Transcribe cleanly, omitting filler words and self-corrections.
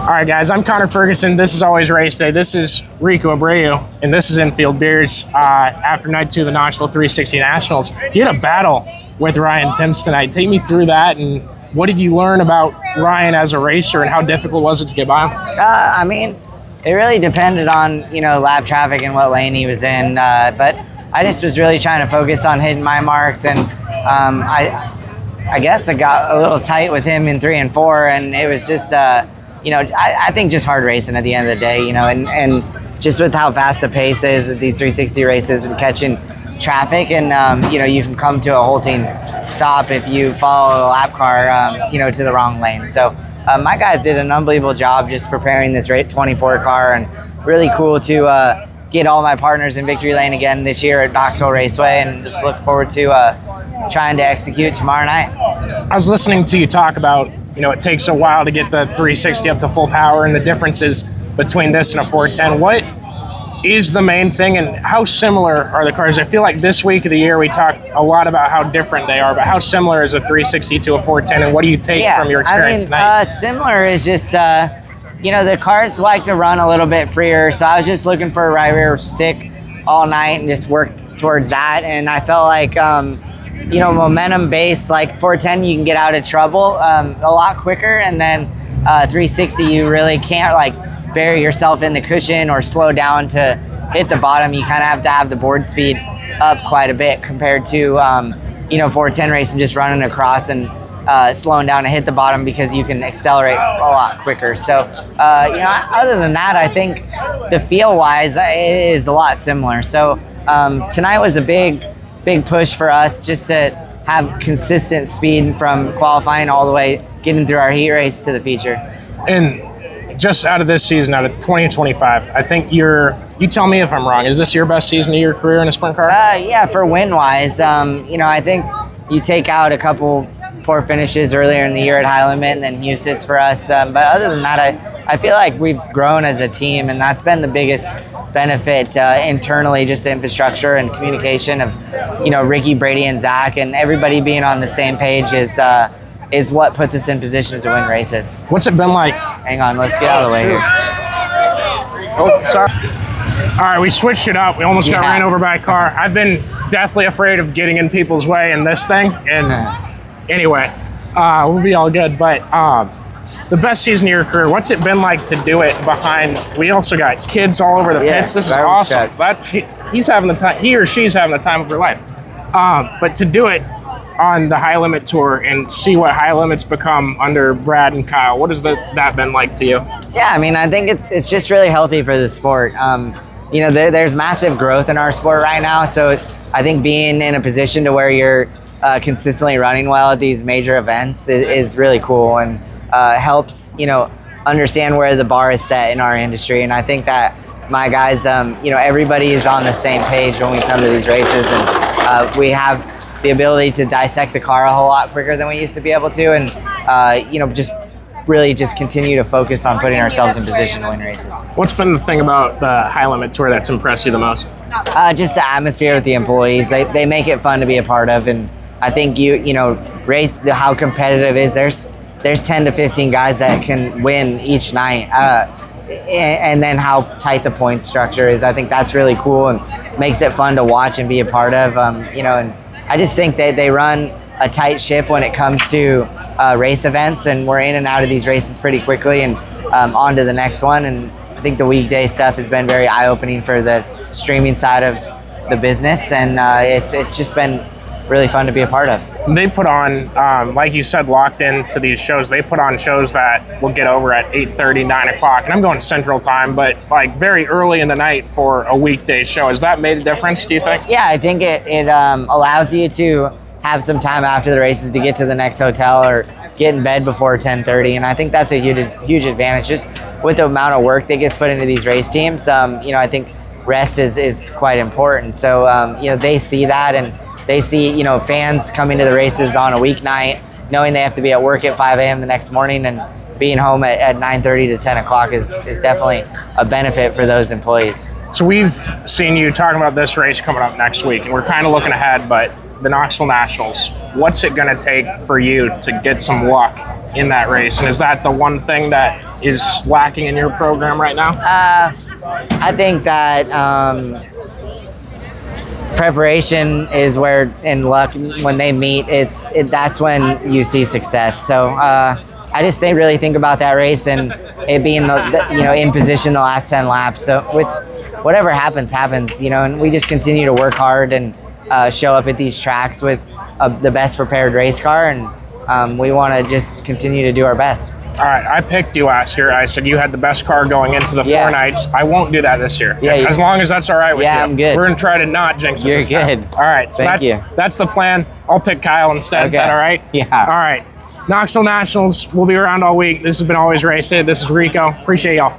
All right, guys, I'm Connor Ferguson. This is Always Race Day. This is Rico Abreu, and this is Infield Beers. After night 2 of the Knoxville 360 Nationals, you had a battle with Ryan Timms tonight. Take me through that, and what did you learn about Ryan as a racer, and how difficult was it to get by him? I mean, it really depended on, lap traffic and what lane he was in. But I just was really trying to focus on hitting my marks, and I guess I got a little tight with him in 3 and 4, and it was just, I think just hard racing at the end of the day, and just with how fast the pace is at these 360 races and catching traffic, and you can come to a halting stop if you follow a lap car, to the wrong lane. So my guys did an unbelievable job just preparing this 24 car, and really cool to get all my partners in victory lane again this year at Knoxville Raceway, and just look forward to trying to execute tomorrow night. I was listening to you talk about, it takes a while to get the 360 up to full power, and the differences between this and a 410. What is the main thing, and how similar are the cars? I feel like this week of the year we talk a lot about how different they are, but how similar is a 360 to a 410, and what do you take from your experience tonight? Similar is just, the cars like to run a little bit freer, so I was just looking for a right rear stick all night and just worked towards that, and I felt like, momentum based, like 410, you can get out of trouble a lot quicker, and then 360, you really can't bury yourself in the cushion or slow down to hit the bottom. You kind of have to have the board speed up quite a bit compared to 410 racing, just running across and slowing down to hit the bottom, because you can accelerate a lot quicker. So other than that, I think the feel wise is a lot similar. So tonight was a big push for us just to have consistent speed from qualifying all the way getting through our heat race to the feature. And just out of this season, out of 2025, I think you tell me if I'm wrong, is this your best season of your career in a sprint car? Yeah, for win-wise. I think you take out a couple poor finishes earlier in the year at high limit, and then Houston for us. But other than that, I feel like we've grown as a team, and that's been the biggest benefit internally, just the infrastructure and communication of, Ricky, Brady, and Zach, and everybody being on the same page is what puts us in positions to win races. What's it been like? Hang on, let's get out of the way here. Oh, sorry. All right, we switched it up. We almost got ran over by a car. I've been deathly afraid of getting in people's way in this thing. And anyway, we'll be all good. But the best season of your career, what's it been like to do it behind? We also got kids all over the pits. This is awesome. He's having the time, he or she's having the time of their life. But to do it on the High Limit Tour and see what High Limit's become under Brad and Kyle, what has that been like to you? Yeah, I mean, I think it's just really healthy for the sport. There's massive growth in our sport right now, so I think being in a position to where you're consistently running well at these major events is really cool, and helps understand where the bar is set in our industry. And I think that my guys, everybody is on the same page when we come to these races, and we have the ability to dissect the car a whole lot quicker than we used to be able to, and just really just continue to focus on putting ourselves in position to win races. What's been the thing about the High Limit Tour that's impressed you the most? Just the atmosphere with the employees. They make it fun to be a part of, and I think race how competitive it is. There's 10 to 15 guys that can win each night, and then how tight the point structure is. I think that's really cool and makes it fun to watch and be a part of. And I just think that they run a tight ship when it comes to race events, and we're in and out of these races pretty quickly and on to the next one. And I think the weekday stuff has been very eye-opening for the streaming side of the business, and it's just been really fun to be a part of. They put on, like you said, locked into these shows, they put on shows that will get over at 8:30, 9 o'clock, and I'm going Central Time, but very early in the night for a weekday show. Has that made a difference, do you think? Yeah, I think it allows you to have some time after the races to get to the next hotel or get in bed before 10:30, and I think that's a huge advantage just with the amount of work that gets put into these race teams. I think rest is quite important. So they see that, and they see fans coming to the races on a weeknight, knowing they have to be at work at 5 a.m. the next morning, and being home at 9:30 to 10 o'clock is definitely a benefit for those employees. So we've seen you talking about this race coming up next week, and we're kind of looking ahead, but the Knoxville Nationals, what's it going to take for you to get some luck in that race? And is that the one thing that is lacking in your program right now? I think that preparation is where, and luck, when they meet, that's when you see success. So I just really think about that race and it being in position the last 10 laps. So it's whatever happens, and we just continue to work hard and show up at these tracks with the best prepared race car, and we want to just continue to do our best. All right, I picked you last year. I said you had the best car going into the 4 nights. I won't do that this year. Yeah, as long as that's all right with you. Yeah, I'm good. We're going to try to not jinx it You're this time. good. All right, so that's the plan. I'll pick Kyle instead. Okay. Is that all right? Yeah. All right. Knoxville Nationals, we'll be around all week. This has been Always Race It. This is Rico. Appreciate y'all.